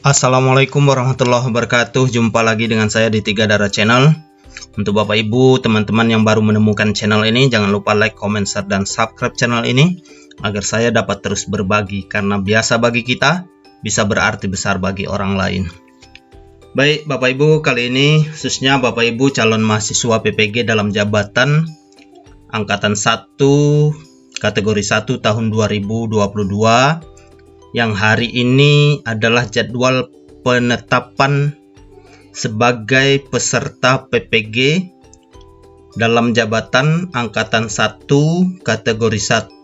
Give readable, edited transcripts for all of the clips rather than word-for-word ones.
Assalamualaikum warahmatullahi wabarakatuh. Jumpa lagi dengan saya di Tiga Darah Channel. Untuk Bapak Ibu, teman-teman yang baru menemukan channel ini, jangan lupa like, comment, share, dan subscribe channel ini agar saya dapat terus berbagi, karena biasa bagi kita bisa berarti besar bagi orang lain. Baik Bapak Ibu, kali ini khususnya Bapak Ibu calon mahasiswa PPG dalam jabatan Angkatan 1 kategori 1 tahun 2022, yang hari ini adalah jadwal penetapan sebagai peserta PPG dalam jabatan Angkatan 1 kategori 1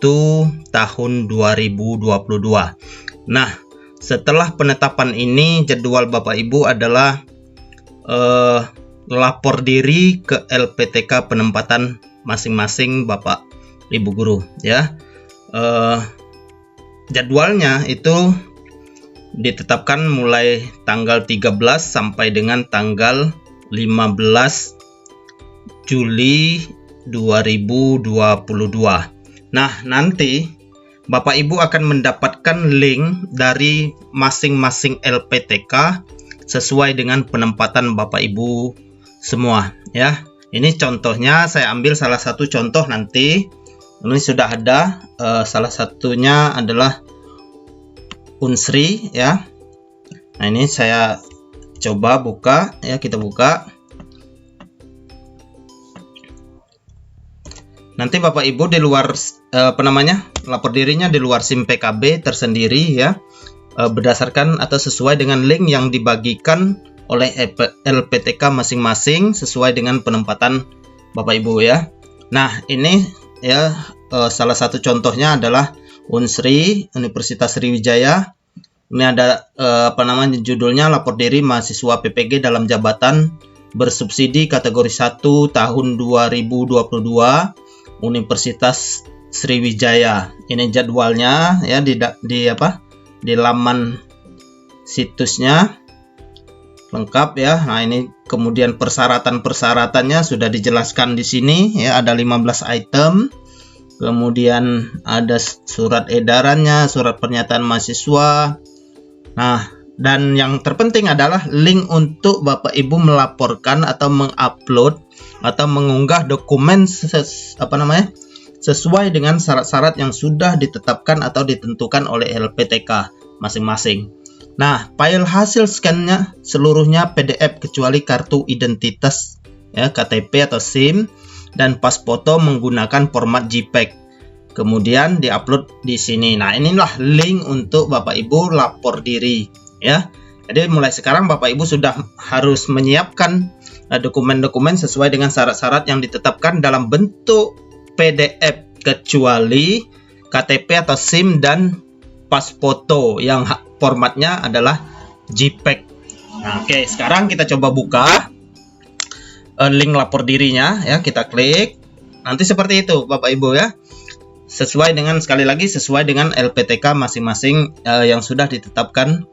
tahun 2022. Nah, setelah penetapan ini, jadwal Bapak Ibu adalah lapor diri ke LPTK penempatan masing-masing Bapak Ibu guru, ya. Jadwalnya itu ditetapkan mulai tanggal 13 sampai dengan tanggal 15 Juli 2022. Nah, nanti Bapak Ibu akan mendapatkan link dari masing-masing LPTK sesuai dengan penempatan Bapak Ibu semua, ya. Ini contohnya, saya ambil salah satu contoh nanti. Ini sudah ada, salah satunya adalah Unsri, ya. Nah, ini saya coba buka, ya, kita buka. Nanti Bapak Ibu di luar lapor dirinya di luar SIM PKB tersendiri, ya, berdasarkan atau sesuai dengan link yang dibagikan oleh LPTK masing-masing sesuai dengan penempatan Bapak Ibu, ya. Nah, ini ya, salah satu contohnya adalah Unsri, Universitas Sriwijaya. Ini ada judulnya lapor diri mahasiswa PPG dalam jabatan bersubsidi kategori 1 tahun 2022 Universitas Sriwijaya. Ini jadwalnya, ya, di laman situsnya lengkap, ya. Nah, ini kemudian persyaratan-persyaratannya sudah dijelaskan di sini, ya. Ada 15 item. Kemudian ada surat edarannya, surat pernyataan mahasiswa. Nah, dan yang terpenting adalah link untuk Bapak Ibu melaporkan atau mengupload atau mengunggah dokumen sesuai dengan syarat-syarat yang sudah ditetapkan atau ditentukan oleh LPTK masing-masing. Nah, file hasil scan-nya seluruhnya PDF kecuali kartu identitas, ya, KTP atau SIM, dan pas foto menggunakan format JPEG. Kemudian diupload di sini. Nah, inilah link untuk Bapak Ibu lapor diri, ya. Jadi mulai sekarang Bapak Ibu sudah harus menyiapkan dokumen-dokumen sesuai dengan syarat-syarat yang ditetapkan dalam bentuk PDF kecuali KTP atau SIM dan pas foto yang formatnya adalah JPEG. Nah, oke, sekarang kita coba buka link lapor dirinya, ya. Kita klik. Nanti seperti itu Bapak Ibu, ya. Sesuai dengan, sekali lagi, sesuai dengan LPTK masing-masing yang sudah ditetapkan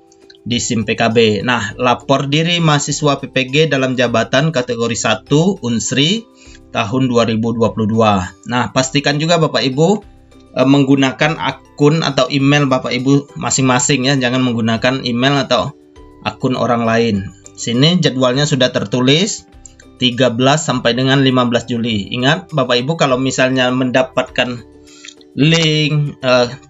di SIM PKB. Nah, lapor diri mahasiswa PPG dalam jabatan kategori 1 Unsri tahun 2022. Nah, pastikan juga Bapak Ibu menggunakan akun atau email Bapak Ibu masing-masing, ya. Jangan menggunakan email atau akun orang lain. Sini jadwalnya sudah tertulis 13 sampai dengan 15 Juli. Ingat Bapak Ibu, kalau misalnya mendapatkan link,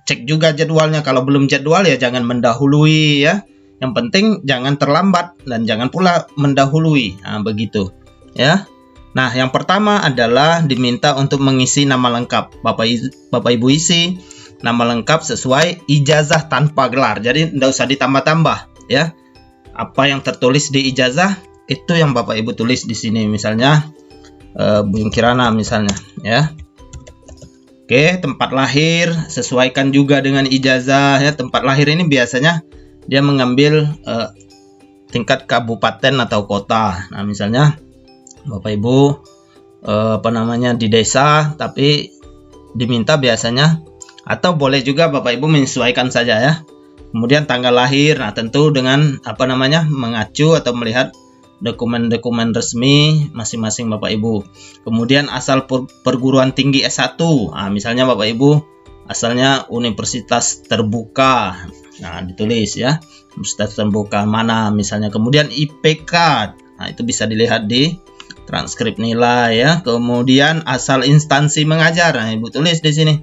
cek juga jadwalnya. Kalau belum jadwal, ya jangan mendahului, ya. Yang penting jangan terlambat dan jangan pula mendahului. Nah, begitu, ya. Nah, yang pertama adalah diminta untuk mengisi nama lengkap. Bapak Ibu isi nama lengkap sesuai ijazah tanpa gelar. Jadi tidak usah ditambah-tambah, ya. Apa yang tertulis di ijazah itu yang Bapak Ibu tulis di sini. Misalnya Bung Kirana misalnya, ya. Oke, tempat lahir sesuaikan juga dengan ijazah, ya. Tempat lahir ini biasanya dia mengambil tingkat kabupaten atau kota. Nah, misalnya Bapak Ibu di desa, tapi diminta biasanya, atau boleh juga Bapak Ibu menyesuaikan saja, ya. Kemudian tanggal lahir, nah tentu dengan mengacu atau melihat dokumen-dokumen resmi masing-masing Bapak Ibu. Kemudian asal perguruan tinggi S1. Nah, misalnya Bapak Ibu asalnya universitas terbuka. Nah, ditulis ya, Universitas Terbuka mana misalnya. Kemudian IPK, nah itu bisa dilihat di transkrip nilai ya. Kemudian asal instansi mengajar, nah Ibu tulis di sini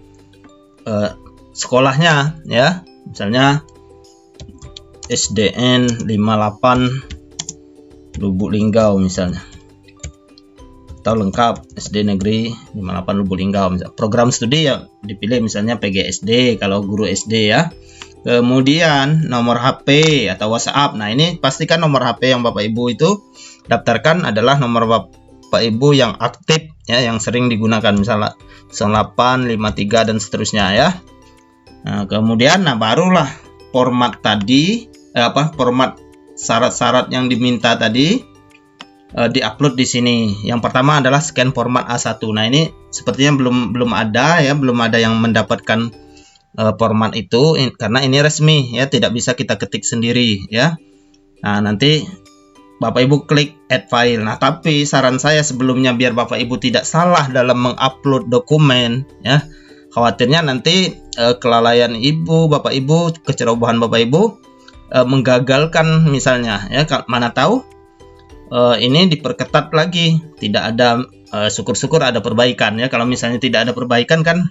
sekolahnya ya, misalnya SDN 58 Lubuk Linggau misalnya, atau lengkap SD Negeri 58 Lubuk Linggau misalnya. Program studi ya dipilih misalnya PGSD kalau guru SD ya. Kemudian nomor HP atau WhatsApp, nah ini pastikan nomor HP yang Bapak Ibu itu daftarkan adalah nomor Bapak Ibu yang aktif ya, yang sering digunakan, misalnya 08, 53 dan seterusnya ya. Nah, kemudian barulah format tadi format syarat-syarat yang diminta tadi diupload di sini. Yang pertama adalah scan format A1. Nah, ini sepertinya belum ada ya, belum ada yang mendapatkan format itu karena ini resmi ya, tidak bisa kita ketik sendiri ya. Nah, nanti Bapak Ibu klik add file. Nah, tapi saran saya sebelumnya biar Bapak Ibu tidak salah dalam mengupload dokumen ya. Khawatirnya nanti kelalaian Ibu, Bapak Ibu, kecerobohan Bapak Ibu menggagalkan misalnya ya, mana tahu ini diperketat lagi, tidak ada syukur-syukur ada perbaikan ya. Kalau misalnya tidak ada perbaikan kan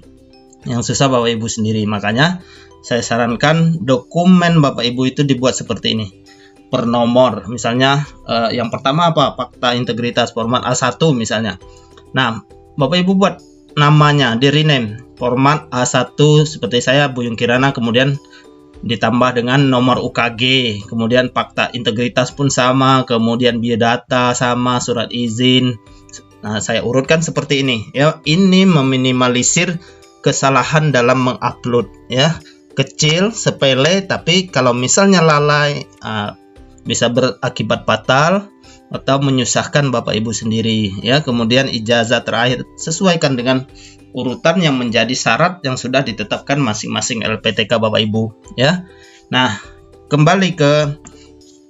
yang susah Bapak Ibu sendiri. Makanya saya sarankan dokumen Bapak Ibu itu dibuat seperti ini, per nomor. Misalnya yang pertama fakta integritas format A1 misalnya. Nah, Bapak Ibu buat namanya, di rename format A1 seperti saya Buyung Kirana, kemudian ditambah dengan nomor UKG, kemudian fakta integritas pun sama, kemudian biodata sama, surat izin. Nah, saya urutkan seperti ini ya. Ini meminimalisir kesalahan dalam mengupload ya. Kecil, sepele, tapi kalau misalnya lalai bisa berakibat fatal atau menyusahkan Bapak Ibu sendiri ya. Kemudian ijazah terakhir sesuaikan dengan urutan yang menjadi syarat yang sudah ditetapkan masing-masing LPTK Bapak Ibu ya. Nah, kembali ke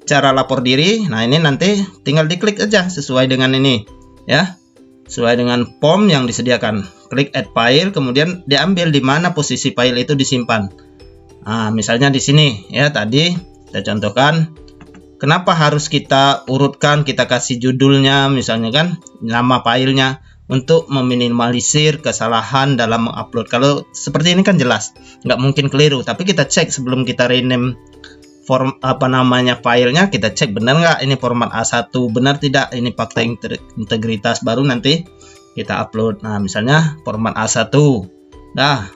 cara lapor diri. Nah, ini nanti tinggal diklik aja sesuai dengan ini ya, sesuai dengan form yang disediakan. Klik add file, kemudian diambil di mana posisi file itu disimpan. Nah, misalnya di sini ya, tadi saya contohkan. Kenapa harus kita urutkan, kita kasih judulnya misalnya kan, nama filenya, untuk meminimalisir kesalahan dalam mengupload. Kalau seperti ini kan jelas, nggak mungkin keliru. Tapi kita cek sebelum kita rename form filenya, kita cek benar nggak ini format A1, benar tidak ini fakta integritas, baru nanti kita upload. Nah, misalnya format A1. Nah,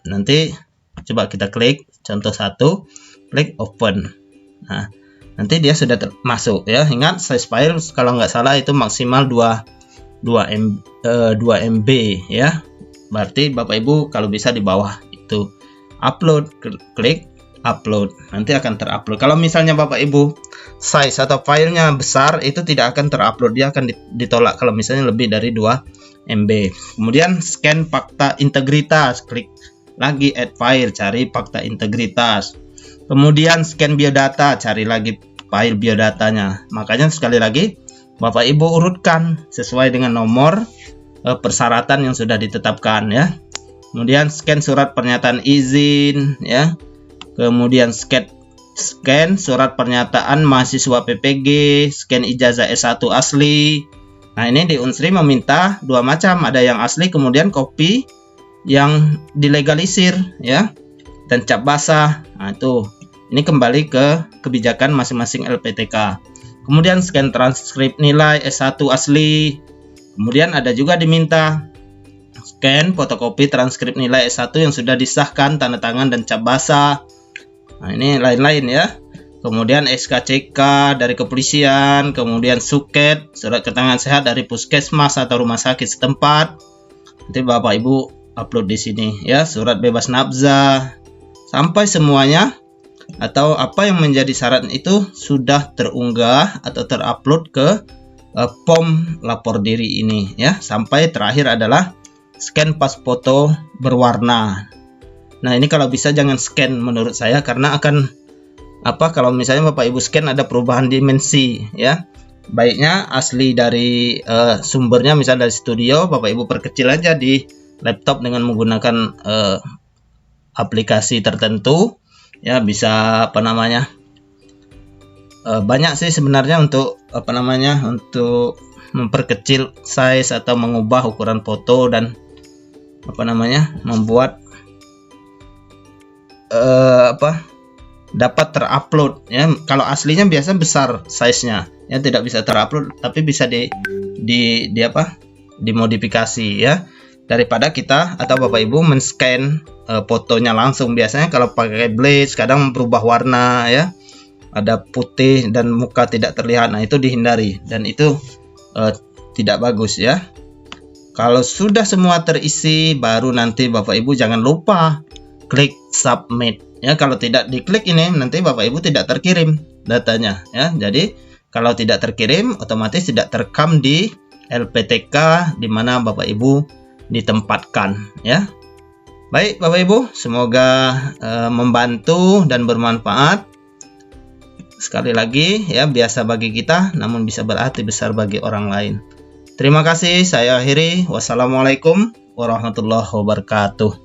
nanti coba kita klik contoh 1, klik open. Nah, nanti dia sudah masuk ya. Ingat size file kalau nggak salah itu maksimal 2 MB ya. Berarti Bapak Ibu kalau bisa di bawah itu upload, klik upload, nanti akan terupload. Kalau misalnya Bapak Ibu size atau filenya besar, itu tidak akan terupload, dia akan ditolak kalau misalnya lebih dari 2 MB. Kemudian scan fakta integritas, klik lagi add file, cari fakta integritas. Kemudian scan biodata, cari lagi file biodatanya. Makanya sekali lagi Bapak Ibu urutkan sesuai dengan nomor persyaratan yang sudah ditetapkan ya. Kemudian scan surat pernyataan izin ya. Kemudian scan surat pernyataan mahasiswa PPG, scan ijazah S1 asli. Nah, ini di Unsri meminta dua macam, ada yang asli kemudian kopi yang dilegalisir ya, dan cap basah. Nah, itu ini kembali ke kebijakan masing-masing LPTK. Kemudian scan transkrip nilai S1 asli. Kemudian ada juga diminta scan fotokopi transkrip nilai S1 yang sudah disahkan, tanda tangan dan cap basah. Nah, ini lain-lain ya. Kemudian SKCK dari kepolisian, kemudian suket, surat keterangan sehat dari puskesmas atau rumah sakit setempat. Nanti Bapak Ibu upload di sini ya, surat bebas nafzah. Sampai semuanya atau apa yang menjadi syarat itu sudah terunggah atau terupload ke form lapor diri ini ya. Sampai terakhir adalah scan pas foto berwarna. Nah, ini kalau bisa jangan scan menurut saya, karena akan kalau misalnya Bapak Ibu scan ada perubahan dimensi ya. Baiknya asli dari sumbernya, misal dari studio, Bapak Ibu perkecil aja di laptop dengan menggunakan aplikasi tertentu. Ya, bisa banyak sih sebenarnya untuk untuk memperkecil size atau mengubah ukuran foto dan membuat dapat terupload ya. Kalau aslinya biasa besar size-nya ya, tidak bisa terupload, tapi bisa dimodifikasi ya, daripada kita atau Bapak Ibu men-scan fotonya langsung. Biasanya kalau pakai Blade kadang berubah warna ya, ada putih dan muka tidak terlihat. Nah, itu dihindari dan itu tidak bagus ya. Kalau sudah semua terisi, baru nanti Bapak Ibu jangan lupa klik submit ya. Kalau tidak diklik ini, nanti Bapak Ibu tidak terkirim datanya ya. Jadi kalau tidak terkirim, otomatis tidak terekam di LPTK di mana Bapak Ibu ditempatkan ya. Baik Bapak Ibu, semoga membantu dan bermanfaat. Sekali lagi ya, biasa bagi kita namun bisa berarti besar bagi orang lain. Terima kasih, saya akhiri. Wassalamualaikum warahmatullahi wabarakatuh.